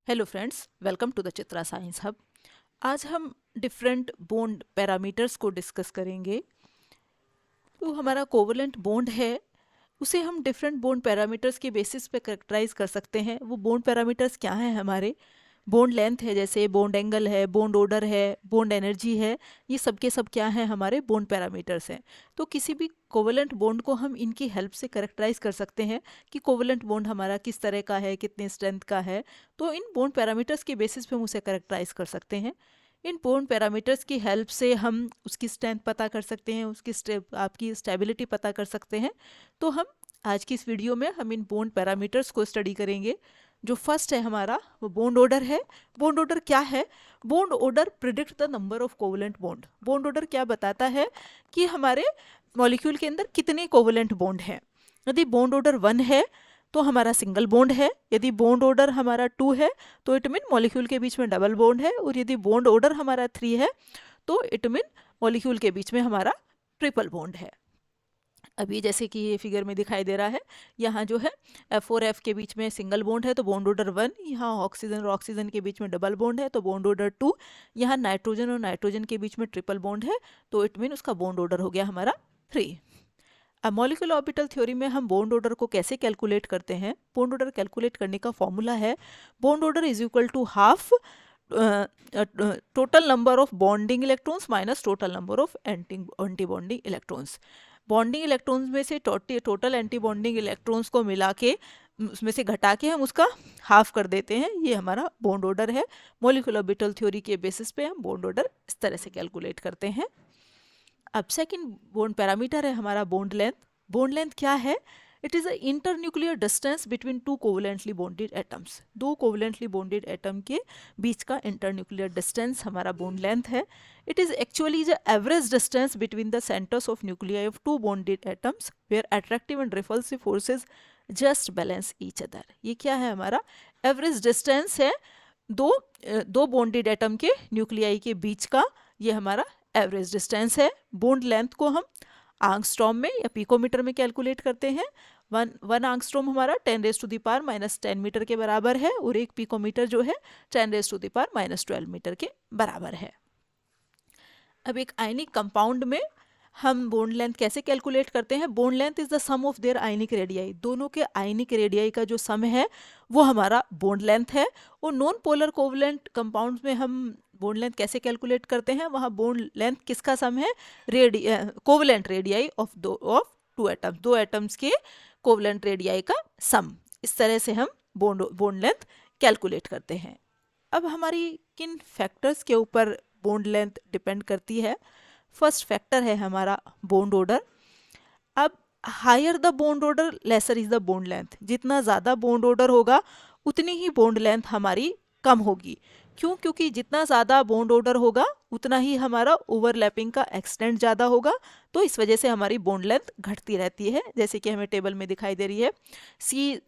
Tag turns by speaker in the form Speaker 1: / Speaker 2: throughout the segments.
Speaker 1: Hello friends, welcome to the Chitra science hub. आज हम different bond parameters को discuss करेंगे। तो हमारा कोवलेंट बॉन्ड है, उसे हम डिफरेंट बॉन्ड पैरामीटर्स के बेसिस पे कैरेक्टराइज कर सकते हैं। वो बॉन्ड पैरामीटर्स क्या हैं? हमारे बॉन्ड लेंथ है, जैसे बॉन्ड एंगल है, बॉन्ड ऑर्डर है, बॉन्ड एनर्जी है। ये सब के सब क्या हैं? हमारे बॉन्ड पैरामीटर्स हैं। तो किसी भी कोवलेंट बॉन्ड को हम इनकी हेल्प से कैरेक्टराइज कर सकते हैं कि कोवलेंट बॉन्ड हमारा किस तरह का है, कितने स्ट्रेंथ का है। तो इन बॉन्ड पैरामीटर्स के बेसिस पे हम उसे कैरेक्टराइज कर सकते हैं। इन बॉन्ड पैरामीटर्स की हेल्प से हम उसकी स्ट्रेंथ पता कर सकते हैं, उसकी आपकी स्टेबिलिटी पता कर सकते हैं। तो हम आज की इस वीडियो में हम इन बॉन्ड पैरामीटर्स को स्टडी करेंगे। जो फर्स्ट है हमारा, वो बॉन्ड ऑर्डर है। बॉन्ड ऑर्डर क्या है? Bond order predict the number of covalent bond. Bond order क्या बताता है कि हमारे मॉलिक्यूल के अंदर कितने कोवलेंट बॉन्ड हैं। यदि बॉन्ड ऑर्डर 1 है तो हमारा सिंगल बॉन्ड है। यदि बॉन्ड ऑर्डर हमारा 2 है तो इट मीन मॉलिक्यूल के बीच में डबल बॉन्ड है। और यदि बॉन्ड ऑर्डर हमारा 3 है तो इट मीन मॉलिक्यूल के बीच में हमारा ट्रिपल बॉन्ड है। अभी जैसे कि ये फिगर में दिखाई दे रहा है, यहाँ जो है F और F के बीच में सिंगल बॉन्ड है तो बॉन्ड ऑर्डर 1, यहाँ ऑक्सीजन और ऑक्सीजन के बीच में डबल बॉन्ड है तो बॉन्ड ऑर्डर 2, यहाँ नाइट्रोजन और नाइट्रोजन के बीच में ट्रिपल बॉन्ड है तो इट मीन उसका बॉन्ड ऑर्डर हो गया हमारा 3। अब मॉलिक्यूलर ऑर्बिटल थ्योरी में हम बॉन्ड ऑर्डर को कैसे कैलकुलेट करते हैं? बॉन्ड ऑर्डर कैलकुलेट करने का फॉर्मूला है bond order is equal to half total number of bonding electrons minus total number of anti bonding electrons. Bonding electrons में से टोटल एंटी बॉन्डिंग इलेक्ट्रॉन्स को मिला के उसमें से घटा के हम उसका हाफ कर देते हैं। ये हमारा बॉन्ड ऑर्डर है। मॉलिक्यूलर ऑर्बिटल थ्योरी के बेसिस पे हम बॉन्ड ऑर्डर इस तरह से कैलकुलेट करते हैं। अब सेकंड बॉन्ड पैरामीटर है हमारा बॉन्ड लेंथ। बॉन्ड लेंथ क्या है? It is a internuclear distance between two covalently bonded atoms. दो कोवलेंटली बॉन्डेड एटम के बीच का इंटरन्यूक्लियर डिस्टेंस हमारा बॉन्ड लेंथ है। It is actually the average distance between the centres of nuclei of two bonded atoms where attractive and repulsive forces just balance each other. ये क्या है? हमारा average distance है दो बॉन्डेड एटम के nuclei के बीच का। ये हमारा एवरेज डिस्टेंस है। बॉन्ड लेंथ को हम आंगस्ट्रॉम में या पिकोमीटर में कैलकुलेट करते हैं। वन आंगस्ट्रॉम हमारा 10⁻⁻10 मीटर के बराबर है और एक पिकोमीटर जो है 10⁻⁻12 मीटर के बराबर है। अब एक आयनिक कंपाउंड में हम बॉन्ड लेंथ कैसे कैलकुलेट करते हैं? Bond length is the sum of their ionic radii. दोनों के आयनिक रेडियाई का जो सम है वो हमारा बॉन्ड लेंथ है। और नॉन पोलर कोवलेंट कंपाउंड्स में हम बॉन्ड लेंथ कैसे कैलकुलेट करते हैं? वहाँ बॉन्ड लेंथ किसका सम है? Covalent radii of two atoms, दो एटम्स के कोवलेंट रेडियाई का सम। इस तरह से हम बॉन्ड लेंथ कैलकुलेट करते हैं। अब हमारी किन फैक्टर्स के ऊपर बॉन्ड लेंथ डिपेंड करती है? फर्स्ट फैक्टर है हमारा बॉन्ड ऑर्डर। अब higher the bond order lesser is the bond length. जितना ज़्यादा बॉन्ड ऑर्डर होगा उतनी ही बॉन्ड लेंथ हमारी कम होगी। क्यों? क्योंकि जितना ज़्यादा बॉन्ड ऑर्डर होगा उतना ही हमारा ओवरलैपिंग का एक्सटेंट ज़्यादा होगा। तो इस वजह से हमारी बॉन्ड लेंथ घटती रहती है, जैसे कि हमें टेबल में दिखाई दे रही है। सी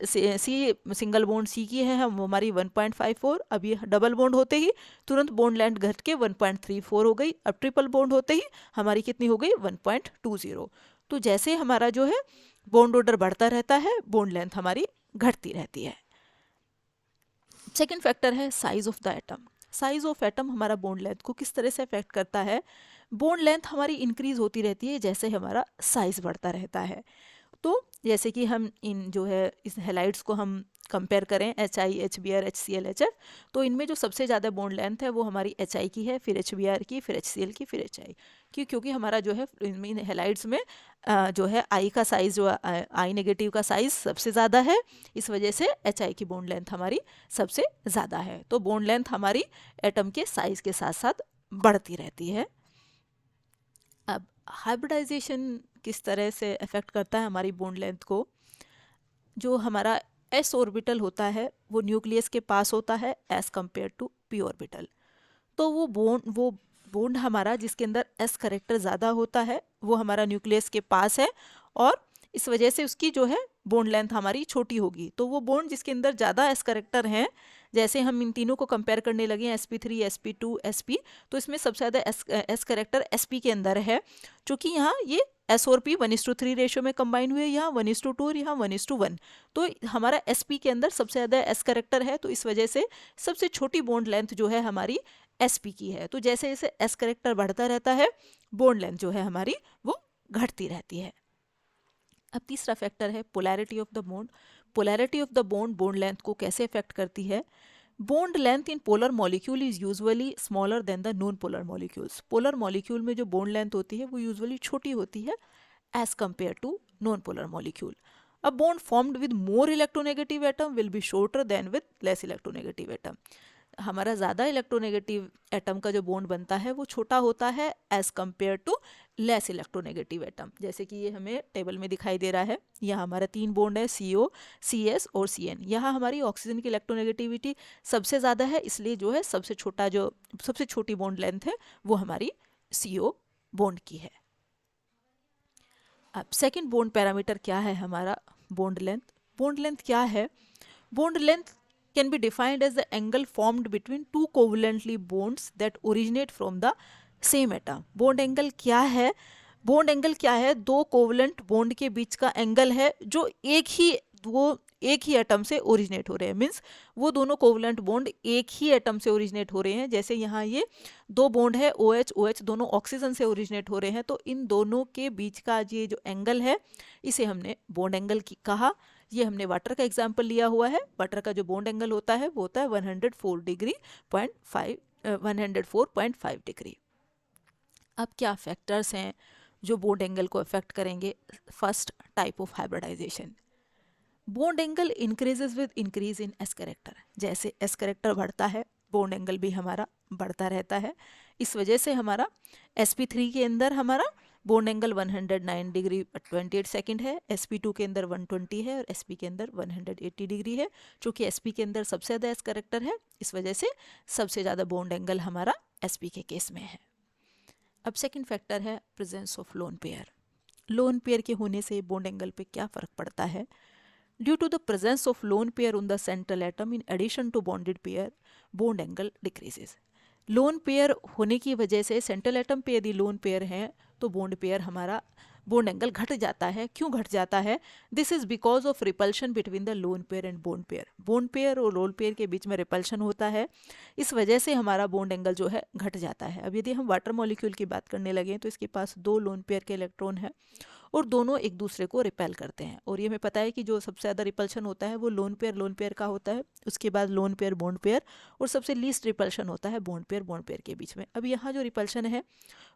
Speaker 1: सिंगल बॉन्ड सी की है हम हमारी 1.54। अब ये डबल बॉन्ड होते ही तुरंत बॉन्ड लेंथ घट के 1.34 हो गई। अब ट्रिपल बॉन्ड होते ही हमारी कितनी हो गई? 1.20। तो जैसे हमारा जो है बॉन्ड ऑर्डर बढ़ता रहता है, बॉन्ड लेंथ हमारी घटती रहती है। सेकेंड फैक्टर है size of the atom. Size of atom हमारा बॉन्ड लेंथ को किस तरह से अफेक्ट करता है? बॉन्ड लेंथ हमारी इंक्रीज होती रहती है जैसे हमारा साइज बढ़ता रहता है। तो जैसे कि हम इन जो है इस हेलाइड्स को हम कंपेयर करें, HI, HBr, HCl, HF, तो इनमें जो सबसे ज़्यादा बॉन्ड लेंथ है वो हमारी HI की है, फिर HBr की, फिर HCl की, फिर HI। क्योंकि हमारा जो है इन हेलाइड्स में जो है I का साइज, जो I नेगेटिव का साइज सबसे ज़्यादा है, इस वजह से HI की बॉन्ड लेंथ हमारी सबसे ज़्यादा है। तो बॉन्ड लेंथ हमारी एटम के साइज के साथ साथ बढ़ती रहती है। अब हाइब्रिडाइजेशन किस तरह से अफेक्ट करता है हमारी बॉन्ड लेंथ को? जो हमारा s ऑर्बिटल होता है वो न्यूक्लियस के पास होता है as compare to p orbital. तो वो बॉन्ड हमारा जिसके अंदर s करेक्टर ज़्यादा होता है वो हमारा न्यूक्लियस के पास है, और इस वजह से उसकी जो है बॉन्ड लेंथ हमारी छोटी होगी। तो वो बॉन्ड जिसके अंदर ज़्यादा एस करेक्टर हैं, जैसे हम इन तीनों को कंपेयर करने लगे sp3 sp2 sp, तो इसमें सबसे ज़्यादा एस करेक्टर sp के अंदर है, क्योंकि यहाँ ये एस और पी 1:3 रेशो में कंबाइन हुए, यहाँ 1:2 और यहाँ 1:1। तो हमारा sp के अंदर सबसे ज़्यादा एस करेक्टर है, तो इस वजह से सबसे छोटी बॉन्ड लेंथ जो है हमारी sp की है। तो जैसे जैसे एस करेक्टर बढ़ता रहता है, बॉन्ड लेंथ जो है हमारी वो घटती रहती है। अब तीसरा फैक्टर है polarity of the bond. Polarity of the bond bond length को कैसे अफेक्ट करती है? Bond length in polar molecule is usually smaller than the non polar molecules. Polar molecule में जो बॉन्ड लेंथ होती है वो यूजुअली छोटी होती है as compare to non polar molecule. A bond formed with more electronegative atom will be shorter than with less electronegative atom. हमारा ज़्यादा इलेक्ट्रोनेगेटिव एटम का जो बॉन्ड बनता है वो छोटा होता है as compare to less electronegative atom. जैसे कि ये हमें टेबल में दिखाई दे रहा है, यहाँ हमारा 3 बॉन्ड है CO, CS और CN। यहाँ हमारी ऑक्सीजन की इलेक्ट्रोनेगेटिविटी सबसे ज़्यादा है, इसलिए जो है सबसे छोटी बॉन्ड लेंथ है वो हमारी CO बॉन्ड की है। अब सेकंड बॉन्ड पैरामीटर क्या है हमारा? Bond length. बॉन्ड लेंथ क्या है? Bond length can be defined as the angle formed between two covalently bonds that originate from the same atom. Bond angle क्या है? बॉन्ड एंगल क्या है? दो कोवलेंट बॉन्ड के बीच का एंगल है जो एक ही एटम से ओरिजिनेट हो रहे हैं। मीन्स वो दोनों कोवलेंट बॉन्ड एक ही एटम से ओरिजिनेट हो रहे हैं। जैसे यहाँ ये 2 बॉन्ड है OH OH, दोनों ऑक्सीजन से ओरिजिनेट हो रहे हैं, तो इन दोनों के बीच का ये जो एंगल है इसे हमने बॉन्ड एंगल कहा। ये हमने वाटर का एग्जाम्पल लिया हुआ है। वाटर का जो बॉन्ड एंगल होता है वो होता है 104.5 डिग्री। अब क्या फैक्टर्स हैं जो बॉन्ड एंगल को अफेक्ट करेंगे? First, type of hybridisation. Bond angle increases with increase in s character. जैसे एस करेक्टर बढ़ता है बॉन्ड एंगल भी हमारा बढ़ता रहता है। इस वजह से हमारा sp3 के अंदर हमारा बॉन्ड एंगल 109 डिग्री 28 सेकंड है, sp2 के अंदर 120 है और sp के अंदर 180 डिग्री है। चूँकि sp के अंदर सबसे ज़्यादा एस करेक्टर है, इस वजह से सबसे ज़्यादा बॉन्ड एंगल हमारा sp के केस में है। अब सेकंड फैक्टर है presence of lone pair. Lone pair के होने से बॉन्ड एंगल पे क्या फ़र्क पड़ता है? Due to the presence of lone pair on the central atom in addition to bonded pair, bond angle decreases. Lone pair होने की वजह से सेंट्रल एटम पे यदि लोन पेयर है तो बॉन्ड एंगल घट जाता है। क्यों घट जाता है? This is because of repulsion between the lone pair and bond pair. Bond pair और लोन पेयर के बीच में रिपल्शन होता है, इस वजह से हमारा बॉन्ड एंगल जो है घट जाता है। अब यदि हम वाटर मॉलिक्यूल की बात करने लगे तो इसके पास 2 लोन पेयर के इलेक्ट्रॉन है और दोनों एक दूसरे को रिपेल करते हैं। और ये हमें पता है कि जो सबसे ज़्यादा रिपल्शन होता है वो लोन पेयर का होता है, उसके बाद लोन पेयर बॉन्ड पेयर, और सबसे लीस्ट रिपल्शन होता है बॉन्ड पेयर के बीच में। अब यहाँ जो रिपल्शन है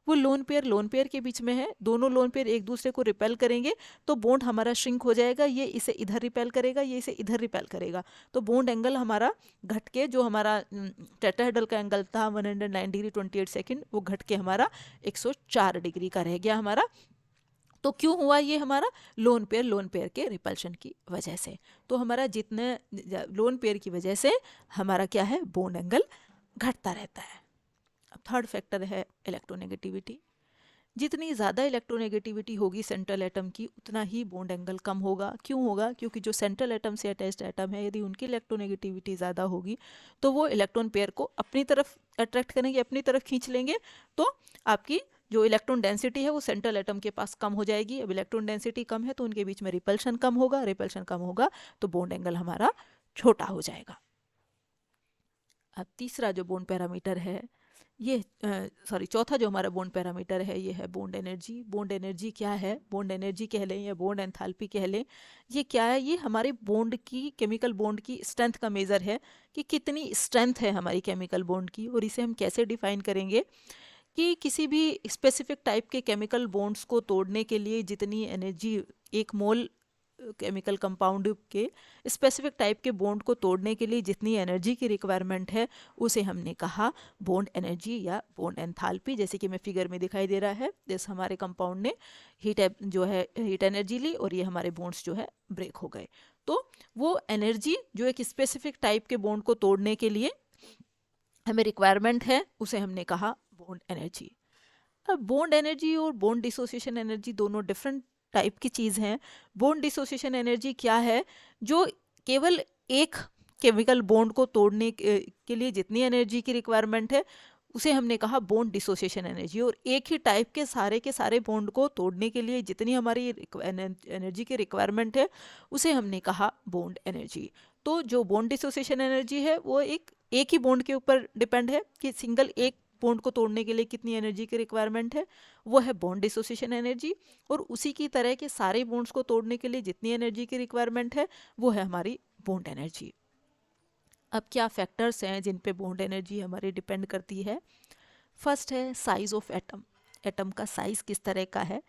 Speaker 1: वो लोन पेयर के बीच में है। दोनों लोन पेयर एक दूसरे को रिपेल करेंगे तो बॉन्ड हमारा श्रिंक हो जाएगा, ये इसे इधर रिपेल करेगा, ये इसे इधर रिपेल करेगा, तो बॉन्ड एंगल हमारा घट के जो हमारा टेट्राहेड्रल का एंगल था 109 डिग्री 28 सेकेंड, वो घट के हमारा 104 डिग्री का रह गया हमारा। तो क्यों हुआ ये? हमारा लोन पेयर के रिपल्शन की वजह से। तो हमारा जितने लोन पेयर की वजह से हमारा क्या है? बॉन्ड एंगल घटता रहता है। अब थर्ड फैक्टर है इलेक्ट्रोनेगेटिविटी। जितनी ज़्यादा इलेक्ट्रोनेगेटिविटी होगी सेंट्रल एटम की उतना ही बॉन्ड एंगल कम होगा। क्यों होगा? क्योंकि जो सेंट्रल एटम से अटैच्ड एटम है यदि उनकी इलेक्ट्रोनेगेटिविटी ज़्यादा होगी तो वो इलेक्ट्रॉन पेयर को अपनी तरफ अट्रैक्ट करेंगे, अपनी तरफ खींच लेंगे, तो आपकी जो इलेक्ट्रॉन डेंसिटी है वो सेंट्रल एटम के पास कम हो जाएगी। अब इलेक्ट्रॉन डेंसिटी कम है तो उनके बीच में रिपल्शन कम होगा तो बॉन्ड एंगल हमारा छोटा हो जाएगा। अब तीसरा जो बॉन्ड पैरामीटर है चौथा जो हमारा बॉन्ड पैरामीटर है ये है बॉन्ड एनर्जी। बॉन्ड एनर्जी क्या है? बॉन्ड एनर्जी कह लें या बॉन्ड एंथैल्पी कह लें, ये क्या है? ये हमारे बॉन्ड की, केमिकल बॉन्ड की स्ट्रेंथ का मेज़र है कि कितनी स्ट्रेंथ है हमारी केमिकल बॉन्ड की। और इसे हम कैसे डिफाइन करेंगे कि किसी भी स्पेसिफिक टाइप के केमिकल बॉन्ड्स को तोड़ने के लिए जितनी एनर्जी, 1 मोल केमिकल कंपाउंड के स्पेसिफिक टाइप के बॉन्ड को तोड़ने के लिए जितनी एनर्जी की रिक्वायरमेंट है उसे हमने कहा बॉन्ड एनर्जी या बॉन्ड एंथैल्पी। जैसे कि मैं फिगर में दिखाई दे रहा है, जैसे हमारे कंपाउंड ने हीट एनर्जी ली और ये हमारे बॉन्ड्स जो है ब्रेक हो गए, तो वो एनर्जी जो एक स्पेसिफिक टाइप के बॉन्ड को तोड़ने के लिए हमें रिक्वायरमेंट है उसे हमने कहा बॉन्ड एनर्जी। अब बॉन्ड एनर्जी और बॉन्ड डिसोसिएशन एनर्जी दोनों डिफरेंट टाइप की चीज़ हैं। बॉन्ड डिसोसिएशन एनर्जी क्या है, जो केवल एक केमिकल बॉन्ड को तोड़ने के लिए जितनी एनर्जी की रिक्वायरमेंट है उसे हमने कहा बॉन्ड डिसोसिएशन एनर्जी। और एक ही टाइप के सारे बॉन्ड को तोड़ने के लिए जितनी हमारी एनर्जी की रिक्वायरमेंट है उसे हमने कहा बॉन्ड एनर्जी। तो जो बॉन्ड डिसोसिएशन एनर्जी है वो एक ही बॉन्ड के ऊपर डिपेंड है कि सिंगल एक बॉन्ड को तोड़ने के लिए कितनी एनर्जी की रिक्वायरमेंट है, वो है बॉन्ड डिसोसिएशन एनर्जी। और उसी की तरह के सारे बॉन्ड्स को तोड़ने के लिए जितनी एनर्जी की रिक्वायरमेंट है वो है हमारी बॉन्ड एनर्जी। अब क्या फैक्टर्स हैं जिन पे बॉन्ड एनर्जी हमारी डिपेंड करती है। फर्स्ट है साइज ऑफ एटम। एटम का साइज किस तरह का है।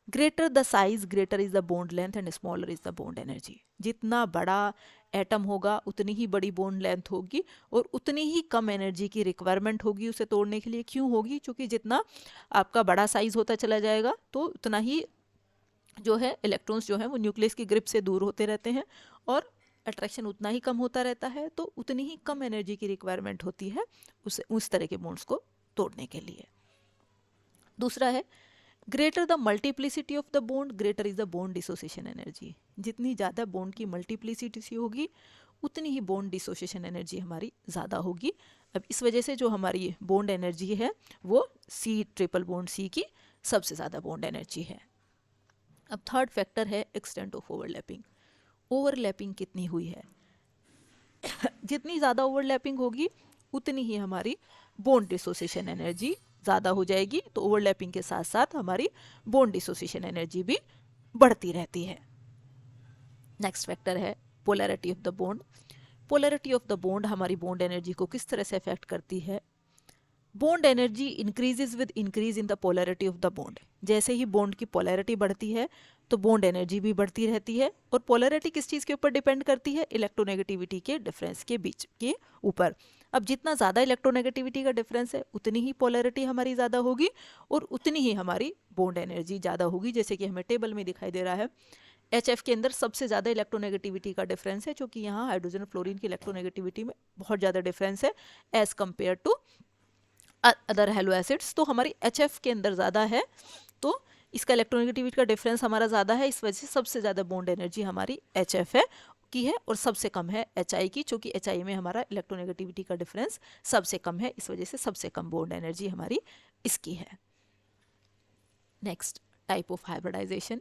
Speaker 1: Greater the size greater is the bond length and smaller is the bond energy. जितना बड़ा एटम होगा उतनी ही बड़ी बॉन्ड लेंथ होगी और उतनी ही कम एनर्जी की रिक्वायरमेंट होगी उसे तोड़ने के लिए। क्यों होगी, क्योंकि जितना आपका बड़ा साइज होता चला जाएगा तो उतना ही जो है इलेक्ट्रॉन्स जो है वो न्यूक्लियस की ग्रिप से दूर होते रहते हैं और अट्रैक्शन उतना ही कम होता रहता है, तो उतनी ही कम एनर्जी की रिक्वायरमेंट होती है उस तरह के बॉन्ड्स को तोड़ने के लिए। दूसरा है greater the multiplicity of the bond greater is the bond dissociation energy. जितनी ज़्यादा बॉन्ड की मल्टीप्लिसिटी होगी उतनी ही बॉन्ड डिसोसिएशन एनर्जी हमारी ज़्यादा होगी। अब इस वजह से जो हमारी बॉन्ड एनर्जी है वो सी ट्रिपल बॉन्ड सी की सबसे ज़्यादा बॉन्ड एनर्जी है। अब थर्ड फैक्टर है एक्सटेंट ऑफ ओवरलैपिंग। ओवरलैपिंग कितनी हुई है, जितनी ज़्यादा ओवरलैपिंग होगी उतनी ही हमारी बॉन्ड डिसोसिएशन एनर्जी ज़्यादा हो जाएगी। तो ओवरलैपिंग के साथ साथ हमारी बॉन्ड डिसोसिएशन एनर्जी भी बढ़ती रहती है। नेक्स्ट फैक्टर है polarity of the bond. Polarity of the bond हमारी बॉन्ड एनर्जी को किस तरह से अफेक्ट करती है। Bond energy increases with increase in the polarity of the bond. जैसे ही बॉन्ड की पोलैरिटी बढ़ती है तो बॉन्ड एनर्जी भी बढ़ती रहती है। और पोलैरिटी किस चीज़ के ऊपर डिपेंड करती है, इलेक्ट्रोनेगेटिविटी के डिफरेंस के बीच के ऊपर। अब जितना ज़्यादा इलेक्ट्रोनेगेटिविटी का डिफरेंस है उतनी ही पोलैरिटी हमारी ज़्यादा होगी और उतनी ही हमारी बॉन्ड एनर्जी ज़्यादा होगी। जैसे कि हमें टेबल में दिखाई दे रहा है HF के अंदर सबसे ज़्यादा इलेक्ट्रोनेगेटिविटी का डिफरेंस है, क्योंकि यहाँ हाइड्रोजन फ्लोरीन की इलेक्ट्रोनेगेटिविटी में बहुत ज़्यादा डिफरेंस है as compare to other halo acids. तो हमारी HF के अंदर ज़्यादा है तो इसका इलेक्ट्रोनेगेटिविटी का डिफरेंस हमारा ज़्यादा है, इस वजह से सबसे ज़्यादा बॉन्ड एनर्जी हमारी HF की है और सबसे कम है HI की, क्योंकि HI में हमारा इलेक्ट्रोनेगेटिविटी का डिफरेंस सबसे कम है, इस वजह से सबसे कम बॉन्ड एनर्जी हमारी इसकी है। Next type of hybridisation.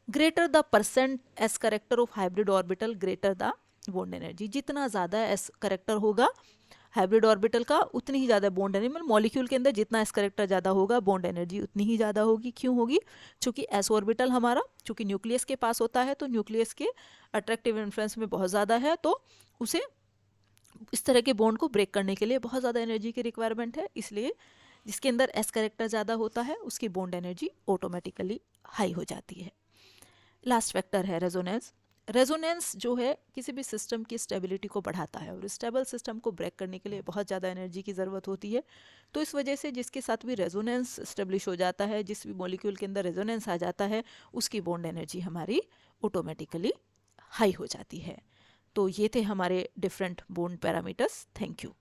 Speaker 1: Greater the percent s character of hybrid orbital greater the bond energy. जितना ज़्यादा एस करेक्टर होगा हाइब्रिड ऑर्बिटल का उतनी ही ज़्यादा बॉन्ड एनर्जी, मतलब मॉलिक्यूल के अंदर जितना एस करेक्टर ज़्यादा होगा बॉन्ड एनर्जी उतनी ही ज़्यादा होगी। क्यों होगी, क्योंकि एस ऑर्बिटल हमारा चूंकि न्यूक्लियस के पास होता है तो न्यूक्लियस के अट्रैक्टिव इन्फ्लुएंस में बहुत ज़्यादा है, तो उसे इस तरह के बॉन्ड को ब्रेक करने के लिए बहुत ज़्यादा एनर्जी की रिक्वायरमेंट है। इसलिए जिसके अंदर एस करेक्टर ज़्यादा होता है उसकी बॉन्ड एनर्जी ऑटोमेटिकली हाई हो जाती है। लास्ट फैक्टर है रेजोनेंस। रेजोनेंस जो है किसी भी सिस्टम की स्टेबिलिटी को बढ़ाता है और स्टेबल सिस्टम को ब्रेक करने के लिए बहुत ज़्यादा एनर्जी की ज़रूरत होती है। तो इस वजह से जिसके साथ भी रेजोनेंस स्टेब्लिश हो जाता है, जिस भी मॉलिक्यूल के अंदर रेजोनेंस आ जाता है, उसकी बॉन्ड एनर्जी हमारी ऑटोमेटिकली हाई हो जाती है। तो ये थे हमारे different bond parameters. Thank you.